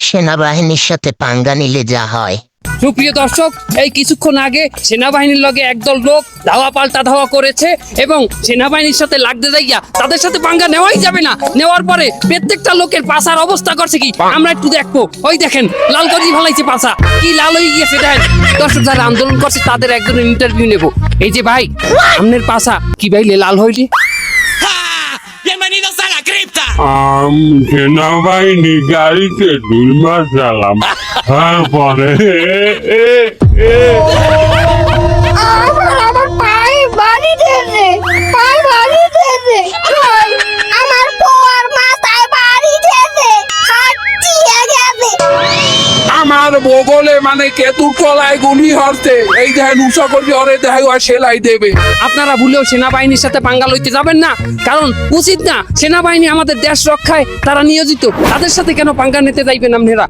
সেনাবাহিনীর সাথে পাঙ্গা নিলে যা হয়। সুপ্রিয় দর্শক, এই কিছুক্ষণ আগে সেনাবাহিনীর লগে একদল লোক ধাওয়া পাল্টা ধাওয়া করেছে এবং সেনাবাহিনীর সাথে লাগতে যাইয়া তাদের সাথে পাঙ্গা নেওয়াই যাবে না। নেওয়ার পরে প্রত্যেকটা লোকের পাছার অবস্থা করছে কি আমরা একটু দেখবো। ওই দেখেন লাল গজি ফলাইছে পাছা, কি লাল হয়ে গিয়েছে দেখেন। দর্শক যারা আন্দোলন করছে তাদের একজনের ইন্টারভিউ নেব। এই যে ভাই, আমনের পাছা কি ভাই লাল হইলি? Bienvenidos a la cripta. সেনাবাহিনী গাড়িতে দুলমার চালাম তারপরে আমার পায়ে বাড়ি দিয়েছে, পায়ে বাড়ি দিয়েছে, আমার পোয়ার মাথায় বাড়ি দিয়েছে, হাত চিয়ে গেছে। আমার বগলে মানে কেতুর তলায় গুলি হরতে এই দেখেন উষা করবি ওরে দেখাই সেলাই দেবে। আপনারা ভুলেও সেনাবাহিনীর সাথে পাঙ্গা লইতে যাবেন না, কারণ উচিত না। সেনাবাহিনী আমাদের দেশ রক্ষায় তারা নিয়োজিত, তাদের সাথে কেন পাঙ্গা নিতে যাইবেন আপনারা?